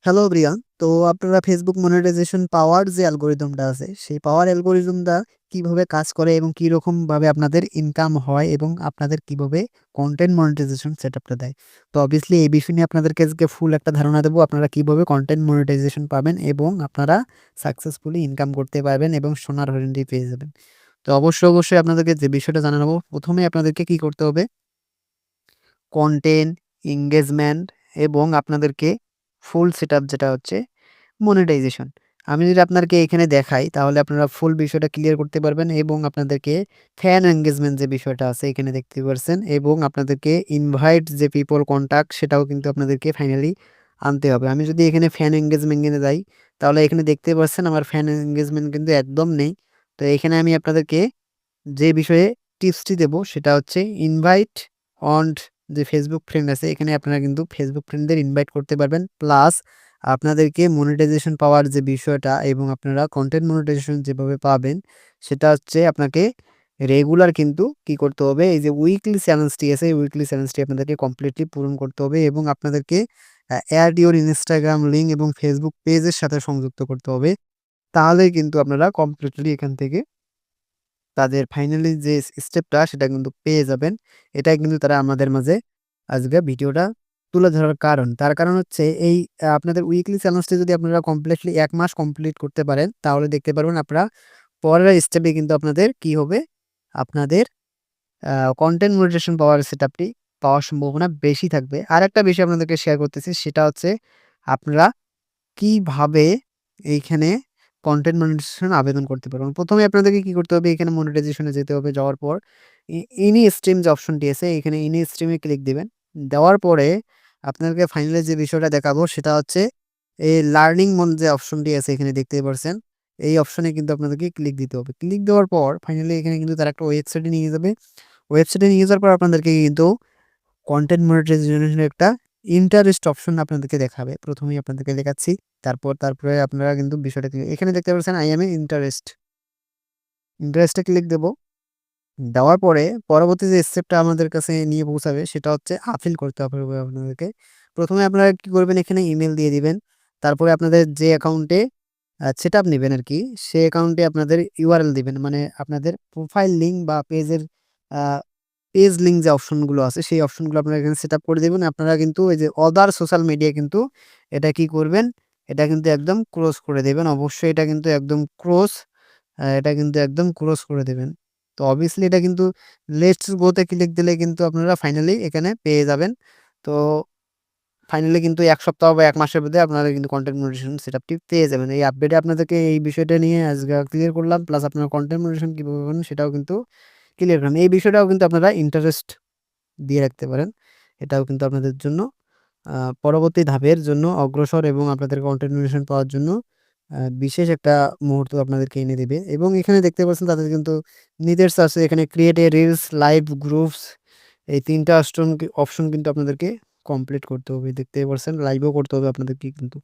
Hello everyone. তো আপনারা Facebook monetization পাওয়ার যে অ্যালগরিদমটা আছে, সেই পাওয়ার অ্যালগরিদমটা কিভাবে কাজ করে এবং কিরকমভাবে আপনাদের ইনকাম হয় এবং আপনাদের কিভাবে কনটেন্ট মনিটাইজেশন সেটআপটা দেয়। তো অবভিয়াসলি এই বিষয় নিয়ে আপনাদেরকে আজকে ফুল একটা ধারণা দেবো। আপনারা কিভাবে কনটেন্ট মনিটাইজেশন পাবেন এবং আপনারা সাকসেসফুলি ইনকাম করতে পারবেন এবং সোনার হরিণটি পেয়ে যাবেন। তো অবশ্যই আপনাদেরকে যে বিষয়টা জানাবো, ১ম এ আপনাদেরকে কি করতে হবে? কনটেন্ট, এনগেজমেন্ট এবং আপনাদেরকে ফুল সেটআপ যেটা হচ্ছে মনিটাইজেশন। আমি যদি আপনাদেরকে এখানে দেখাই তাহলে আপনারা ফুল বিষয়টা ক্লিয়ার করতে পারবেন এবং আপনাদেরকে ফ্যান এনগেজমেন্ট যে বিষয়টা আছে এখানে দেখতে পারছেন এবং আপনাদেরকে ইনভাইট যে পিপল কনট্যাক্ট সেটাও কিন্তু আপনাদেরকে ফাইনালি আনতে হবে। আমি যদি এখানে ফ্যান এনগেজমেন্ট এ যাই তাহলে এখানে দেখতে পাচ্ছেন আমার ফ্যান এনগেজমেন্ট কিন্তু একদম নেই। তো এখানে আমি আপনাদেরকে যে বিষয়ে টিপসটি দেব সেটা হচ্ছে ইনভাইট অন যে ফেসবুক ফ্রেন্ড আছে এখানে আপনারা কিন্তু ফেসবুক ফ্রেন্ডদের ইনভাইট করতে পারবেন। প্লাস আপনাদেরকে মনিটাইজেশন পাওয়ার যে বিষয়টা এবং আপনারা কনটেন্ট মনিটাইজেশন যেভাবে পাবেন সেটা হচ্ছে আপনাকে রেগুলার কিন্তু কি করতে হবে, এই যে উইকলি চ্যালেঞ্জটি আছে এই উইকলি চ্যালেঞ্জটি আপনাদেরকে কমপ্লিটলি পূরণ করতে হবে এবং আপনাদেরকে অ্যাড ইওর ইনস্টাগ্রাম লিঙ্ক এবং ফেসবুক পেজের সাথে সংযুক্ত করতে হবে। তাহলেই কিন্তু আপনারা কমপ্লিটলি এখান থেকে তাদের ফাইনালি যে স্টেপটা সেটা কিন্তু পেয়ে যাবেন। এটাই কিন্তু তারা আমাদের মাঝে আজকে ভিডিওটা তুলে ধরার কারণ। তার কারণ হচ্ছে এই আপনাদের উইকলি চ্যালেঞ্জটি যদি আপনারা কমপ্লিটলি ১ মাস কমপ্লিট করতে পারেন, তাহলে দেখতে পারবেন আপনারা পরের স্টেপে কিন্তু আপনাদের কি হবে? আপনাদের আ কনটেন্ট মনিটাইজেশন পাওয়ার সেটআপটি পাওয়ার সম্ভাবনা বেশি থাকবে। আরেকটা বিষয় আপনাদেরকে শেয়ার করতেছি সেটা হচ্ছে আপনারা কিভাবে এইখানে কনটেন্ট মনিটাইজেশন আবেদন করতে পারবেন। ১ম এ আপনাদেরকে কি করতে হবে? এখানে মনিটাইজেশন এ যেতে হবে। যাওয়ার পর এনি স্ট্রিম যে অপশনটি আছে এখানে এনি স্ট্রিম এ ক্লিক দিবেন। দেওয়ার পরে আপনাদেরকে ফাইনালি যে বিষয়টা দেখাবো সেটা হচ্ছে এই লার্নিং মন যে অপশনটি আছে এখানে দেখতেই পারছেন। এই অপশনে কিন্তু আপনাদেরকে ক্লিক দিতে হবে। ক্লিক দেওয়ার পর ফাইনালি এখানে কিন্তু তারা একটা ওয়েবসাইটে নিয়ে যাবে। ওয়েবসাইটে নিয়ে যাওয়ার পর আপনাদেরকে কিন্তু কনটেন্ট মনিটাইজেশনের একটা ইন্টারেস্ট অপশন আপনাদেরকে দেখাবে। ১ম এই আপনাদেরকে দেখাচ্ছি। তারপরে আপনারা কিন্তু বিষয়টা এখানে দেখতে পাচ্ছেন I am a ইন্টারেস্ট। ইন্টারেস্টে ক্লিক দেব। দেওয়ার পরে পরবর্তী যে স্টেপটা আমাদের কাছে নিয়ে পৌঁছাবে সেটা হচ্ছে আপিল করতে হবে আপনাদেরকে। ১ম এ আপনারা কি করবেন এখানে ইমেইল দিয়ে দিবেন। তারপরে আপনাদের যে অ্যাকাউন্টে সেটআপ নিবেন আরকি, সে অ্যাকাউন্টে আপনাদের URL দিবেন। মানে আপনাদের প্রোফাইল লিঙ্ক বা পেজের আ পেজ লিঙ্ক যে অপশনগুলো আছে সেই অপশনগুলো আপনারা এখানে সেটআপ করে দিবেন। আপনারা কিন্তু এই যে অদার সোশ্যাল মিডিয়া কিন্তু এটা কি করবেন? এটা কিন্তু একদম ক্লোজ করে দিবেন। অবশ্যই এটা কিন্তু একদম এটা কিন্তু একদম ক্লোজ করে দিবেন। তো obviously এটা কিন্তু লেটস গো তে ক্লিক দিলে কিন্তু আপনারা ফাইনালি এখানে পেয়ে যাবেন। তো ফাইনালি কিন্তু ১ সপ্তাহ বা ১ মাসের মধ্যে আপনারা কিন্তু কনটেন্ট মনিটাইজেশন সেটআপটি পেয়ে যাবেন। এই আপডেটে আপনাদেরকে এই বিষয়টা নিয়ে আজকে ক্লিয়ার করলাম। প্লাস আপনারা কনটেন্ট মনিটাইজেশন কিভাবে পাবেন সেটাও কিন্তু ক্লিয়ার করলাম। এই বিষয়টাও কিন্তু আপনারা ইন্টারেস্ট দিয়ে রাখতে পারেন। এটাও কিন্তু আপনাদের জন্য আ পরবর্তী ধাপের জন্য অগ্রসর এবং আপনাদের কনটেন্ট মনিটাইজেশন পাওয়ার জন্য বিশেষ একটা মুহূর্ত আপনাদেরকে এনে দিবে এবং এখানে দেখতে পাচ্ছেন তাদের কিন্তু নিডেডস আছে এখানে create a reels, live groups এই ৩ টা অপশন কিন্তু আপনাদেরকে কমপ্লিট করতে হবে। দেখতেই পারছেন লাইভও করতে হবে আপনাদেরকে কিন্তু।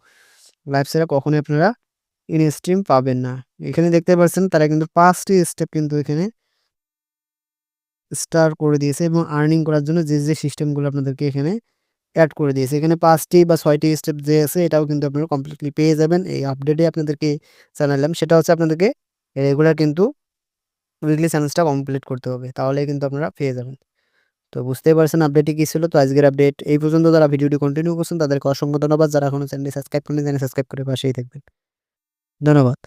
লাইভ ছাড়া কখনোই আপনারা ইনস্ট্রিম পাবেন না। এখানে দেখতে পাচ্ছেন তারা কিন্তু ৫ টি স্টেপ কিন্তু এখানে স্টার করে দিয়েছে এবং আর্নিং করার জন্য যে সিস্টেমগুলো আপনাদেরকে এখানে এড করে দিয়েছে। এখানে ৫ টি বা ৬ টি স্টেপ যে আছে এটাও কিন্তু আপনারা কমপ্লিটলি পেয়ে যাবেন। এই আপডেটে আপনাদেরকে জানালাম। সেটা হচ্ছে আপনাদেরকে রেগুলার কিন্তু উইকলি চ্যালেঞ্জটা কমপ্লিট করতে হবে। তাহলেই কিন্তু আপনারা পেয়ে যাবেন। তো বুঝতেই পারছেন আপডেটটি কি ছিল। তো আজকের আপডেট এই পর্যন্ত যারা ভিডিওটি কন্টিনিউ করছেন তাদেরকে অসংখ্য ধন্যবাদ। যারা এখনো চ্যানেলটি সাবস্ক্রাইব করেনি চ্যানেল সাবস্ক্রাইব করে পাশেই থাকবেন। ধন্যবাদ।